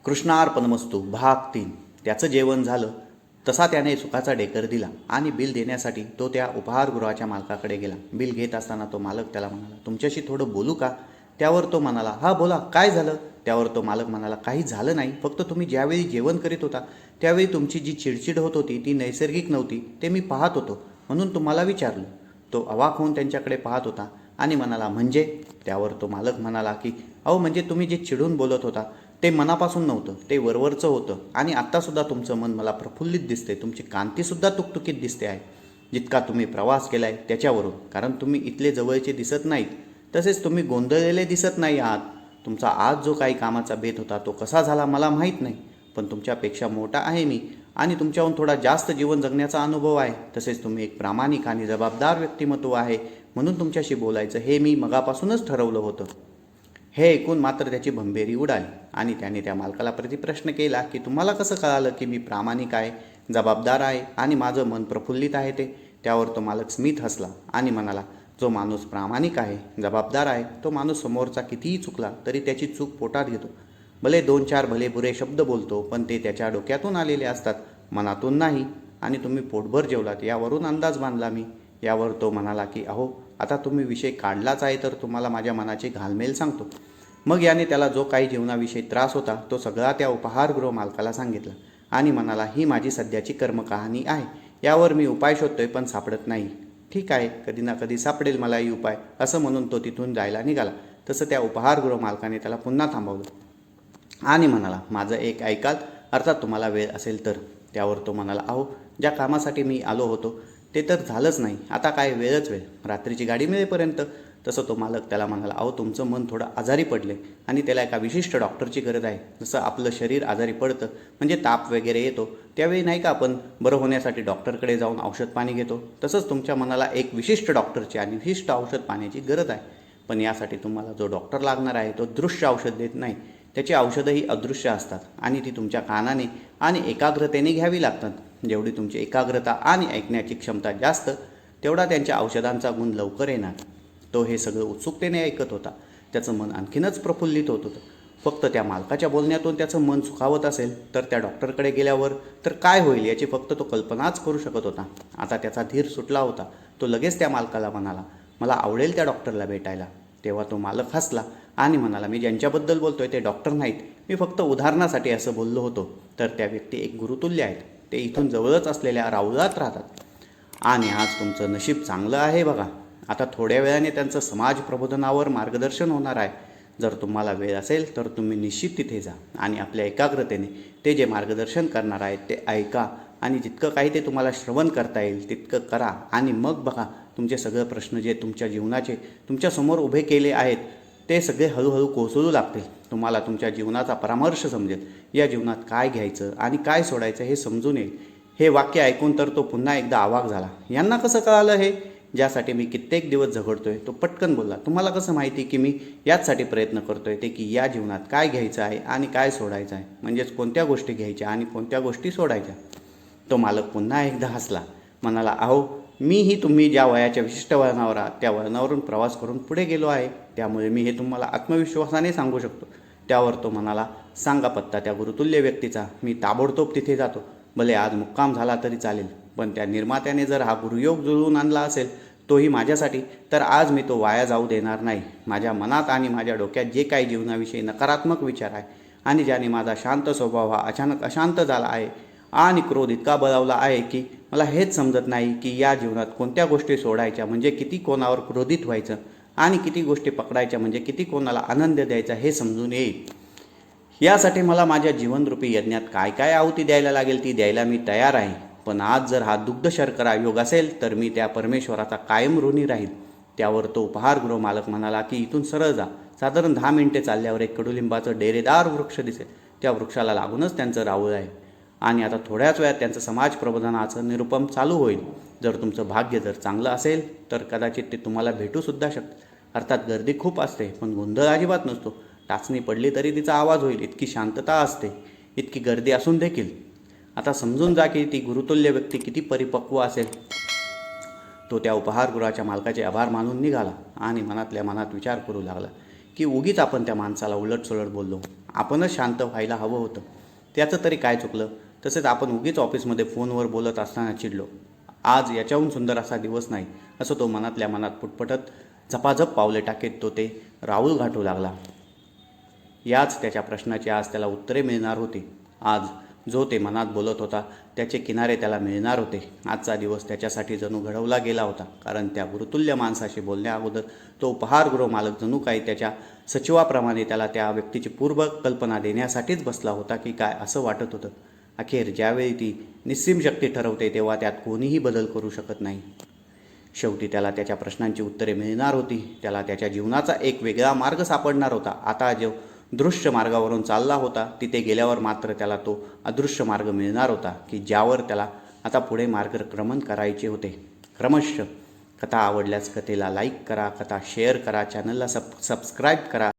कृष्णार्पणमस्तु भाग 3. त्याचं जेवण झालं तसा त्याने सुखाचा डेकर दिला आणि बिल देण्यासाठी तो त्या उपहारगृहाच्या मालकाकडे गेला. बिल घेत असताना तो मालक त्याला म्हणाला, तुमच्याशी थोडं बोलू का? त्यावर तो म्हणाला, हा बोला, काय झालं? त्यावर तो मालक म्हणाला, काही झालं नाही, फक्त तुम्ही ज्यावेळी जेवण करीत होता त्यावेळी तुमची जी चिडचिड होत होती ती नैसर्गिक नव्हती, ते मी पाहत होतो, म्हणून तुम्हाला विचारलं. तो अवाक होऊन त्यांच्याकडे पाहत होता आणि म्हणाला, म्हणजे? त्यावर तो मालक म्हणाला की अहो, म्हणजे तुम्ही जे चिडून बोलत होता ते मनापासून नव्हतं, ते वरवरचं होतं आणि आत्तासुद्धा तुमचं मन मला प्रफुल्लित दिसते, तुमची कांतीसुद्धा तुकतुकीत दिसते आहे, जितका तुम्ही प्रवास केला आहे त्याच्यावरून. कारण तुम्ही इथले जवळचे दिसत नाहीत, तसेच तुम्ही गोंधळलेले दिसत नाही आहात. तुमचा आज जो काही कामाचा बेत होता तो कसा झाला मला माहीत नाही, पण तुमच्यापेक्षा मोठा आहे मी आणि तुमच्याहून थोडा जास्त जीवन जगण्याचा अनुभव आहे. तसेच तुम्ही एक प्रामाणिक आणि जबाबदार व्यक्तिमत्व आहे, म्हणून तुमच्याशी बोलायचं हे मी मगापासूनच ठरवलं होतं. हे ऐकून मात्र त्याची भंबेरी उडाली आणि त्याने त्या मालकाला प्रतिप्रश्न केला की तुम्हाला कसं कळालं की मी प्रामाणिक आहे, जबाबदार आहे आणि माझं मन प्रफुल्लित आहे ते? त्यावर तो मालक स्मित हसला आणि म्हणाला, जो माणूस प्रामाणिक आहे, जबाबदार आहे, तो माणूस समोरचा कितीही चुकला तरी त्याची चूक पोटात घेतो. भले 2-4 भलेबुरे शब्द बोलतो, पण ते त्याच्या डोक्यातून आलेले असतात, मनातून नाही. आणि तुम्ही पोटभर जेवलात यावरून अंदाज बांधला मी. यावर तो म्हणाला की अहो, आता तुम्ही विषय काढलाच आहे तर तुम्हाला माझ्या मनाची घालमेल सांगतो. मग याने त्याला जो काही जीवनाविषयी त्रास होता तो सगळा त्या उपहारगृह मालकाला सांगितला आणि म्हणाला, ही माझी सध्याची कर्मकहाणी आहे, यावर मी उपाय शोधतोय पण सापडत नाही. ठीक आहे, कधी ना कधी सापडेल मलाही उपाय, असं म्हणून तो तिथून जायला निघाला. तसं त्या उपहारगृह मालकाने त्याला पुन्हा थांबवलं आणि म्हणाला, माझं एक ऐकाल, अर्थात तुम्हाला वेळ असेल तर. त्यावर तो म्हणाला, अहो, ज्या कामासाठी मी आलो होतो ते तर झालंच नाही, आता काय वेळच वेळ, रात्रीची गाडी मिळेपर्यंत. तसं तो मालक त्याला म्हणाला, अहो, तुमचं मन थोडं आजारी पडले आणि त्याला एका विशिष्ट डॉक्टरची गरज आहे. जसं आपलं शरीर आजारी पडतं, म्हणजे ताप वगैरे येतो, त्यावेळी नाही का आपण बरं होण्यासाठी डॉक्टरकडे जाऊन औषध पाणी घेतो, तसंच तुमच्या मनाला एक विशिष्ट डॉक्टरची आणि विशिष्ट औषध पाण्याची गरज आहे. पण यासाठी तुम्हाला जो डॉक्टर लागणार आहे तो दृश्य औषध देत नाही, त्याची औषधंही अदृश्य असतात आणि ती तुमच्या कानाने आणि एकाग्रतेने घ्यावी लागतात. जेवढी तुमची एकाग्रता आणि ऐकण्याची क्षमता जास्त, तेवढा त्यांच्या औषधांचा गुण लवकर येणार. तो हे सगळं उत्सुकतेने ऐकत होता. त्याचं मन आणखीनच प्रफुल्लित होत होतं. फक्त त्या मालकाच्या बोलण्यातून त्याचं मन सुखावत असेल तर त्या डॉक्टरकडे गेल्यावर तर काय होईल याची फक्त तो कल्पनाच करू शकत होता. आता त्याचा धीर सुटला होता. तो लगेच त्या मालकाला म्हणाला, मला आवडेल त्या डॉक्टरला भेटायला. तेव्हा तो मालक हसला आणि म्हणाला, मी ज्यांच्याबद्दल बोलतोय ते डॉक्टर नाहीत, मी फक्त उदाहरणासाठी असं बोललो होतो. तर त्या व्यक्ती एक गुरुतुल्य आहेत. ते इथून जवळच असलेल्या राऊळात राहतात आणि आज तुमचं नशीब चांगलं आहे बघा. आता थोड्या वेळाने त्यांचं समाज प्रबोधनावर मार्गदर्शन होणार आहे. जर तुम्हाला वेळ असेल तर तुम्ही निश्चित तिथे जा आणि आपल्या एकाग्रतेने ते जे मार्गदर्शन करणार आहेत ते ऐका आणि जितकं काही ते तुम्हाला श्रवण करता येईल तितकं करा आणि मग बघा, तुमचे सगळे प्रश्न जे तुमच्या जीवनाचे तुमच्यासमोर उभे केले आहेत ते सगळे हळूहळू कोसळू लागतील. तुम्हाला तुमच्या जीवनाचा परामर्श समजेल. या जीवनात काय घ्यायचं आणि काय सोडायचं हे समजून येईल. हे वाक्य ऐकून तर तो पुन्हा एकदा अवाक झाला. यांना कसं कळालं हे? ज्यासाठी मी कित्येक दिवस झगडतोय तो पटकन बोलला, तुम्हाला कसं माहिती की मी याचसाठी प्रयत्न करतोय ते की या जीवनात काय घ्यायचं आहे आणि काय सोडायचं आहे, म्हणजेच कोणत्या गोष्टी घ्यायच्या आणि कोणत्या गोष्टी सोडायच्या. तो मालक पुन्हा एकदा हसला, म्हणाला, अहो, मीही तुम्ही ज्या वयाच्या विशिष्ट वळणावर आहात त्या वळणावरून प्रवास करून पुढे गेलो आहे, त्यामुळे मी हे तुम्हाला आत्मविश्वासाने सांगू शकतो. त्यावर तो म्हणाला, सांगा पत्ता त्या गुरुतुल्य व्यक्तीचा, मी ताबडतोब तिथे जातो. भले आज मुक्काम झाला तरी चालेल, पण त्या निर्मात्याने जर हा गुरुयोग जुळवून आणला असेल, तोही माझ्यासाठी, तर आज मी तो वाया जाऊ देणार नाही. माझ्या मनात आणि माझ्या डोक्यात जे काही जीवनाविषयी नकारात्मक विचार आहे आणि ज्याने माझा शांत स्वभाव हा अचानक अशांत झाला आहे आणि क्रोध इतका बळावला आहे की मला हेच समजत नाही की या जीवनात कोणत्या गोष्टी सोडायच्या म्हणजे किती कोणावर क्रोधित व्हायचं आणि किती गोष्टी पकडायच्या म्हणजे किती कोणाला आनंद द्यायचा हे समजून येईल. यासाठी मला माझ्या जीवनरूपी यज्ञात काय काय आहुती द्यायला लागेल ती द्यायला मी तयार आहे. पण आज जर हा दुग्ध शर्करा योग असेल तर मी त्या परमेश्वराचा कायम ऋणी राहील. त्यावर तो उपहारगृह मालक म्हणाला की इथून सरळ जा. साधारण 10 मिनिटे चालल्यावर एक कडुलिंबाचं डेरेदार वृक्ष दिसेल. त्या वृक्षाला लागूनच त्यांचं राऊळ आहे आणि आता थोड्याच वेळात त्यांचं समाज प्रबोधनाचं निरूपण चालू होईल. जर तुमचं भाग्य जर चांगलं असेल तर कदाचित ते तुम्हाला भेटूसुद्धा शकतं. अर्थात गर्दी खूप असते पण गोंधळ अजिबात नसतो. टाचणी पडली तरी तिचा आवाज होईल इतकी शांतता असते. इतकी गर्दी असून देखील आता समजून जा की ती गुरुतुल्य व्यक्ती किती परिपक्व असेल. तो त्या उपहारगृहाच्या मालकाचे आभार मानून निघाला आणि मनातल्या मनात विचार करू लागला की उगीच आपण त्या माणसाला उलटसुलट बोललो आपणच शांत व्हायला हवं होतं. त्याचं तरी काय चुकलं? तसेच आपण उगीच ऑफिसमध्ये फोनवर बोलत असताना चिडलो. आज याच्याहून सुंदर असा दिवस नाही, असं तो मनातल्या मनात पुटपटत झपाझप पावले टाकीत तो ते राऊळ गाठू लागला. याच त्याच्या प्रश्नाची आज त्याला उत्तरे मिळणार होती. आज जो ते मनात बोलत होता त्याचे किनारे त्याला मिळणार होते. आजचा दिवस त्याच्यासाठी जणू घडवला गेला होता, कारण त्या गुरुतुल्य माणसाशी बोलण्याअगोदर तो उपहारगृह मालक जणू काही त्याच्या सचिवाप्रमाणे त्याला त्या व्यक्तीची पूर्वकल्पना देण्यासाठीच बसला होता की काय, असं वाटत होतं. अखेर ज्यावेळी ती निस्सीम शक्ती ठरवते तेव्हा त्यात कोणीही बदल करू शकत नाही. शेवटी त्याला त्याच्या प्रश्नांची उत्तरे मिळणार होती. त्याला त्याच्या जीवनाचा एक वेगळा मार्ग सापडणार होता. आता जो दृश्य मार्गावरून चालला होता तिथे गेल्यावर मात्र त्याला तो अदृश्य मार्ग मिळणार होता की ज्यावर त्याला आता पुढे मार्गक्रमण करायचे होते. क्रमशः कथा आवडल्यास कथेला लाईक करा, कथा शेअर करा, चॅनलला सबस्क्राईब करा.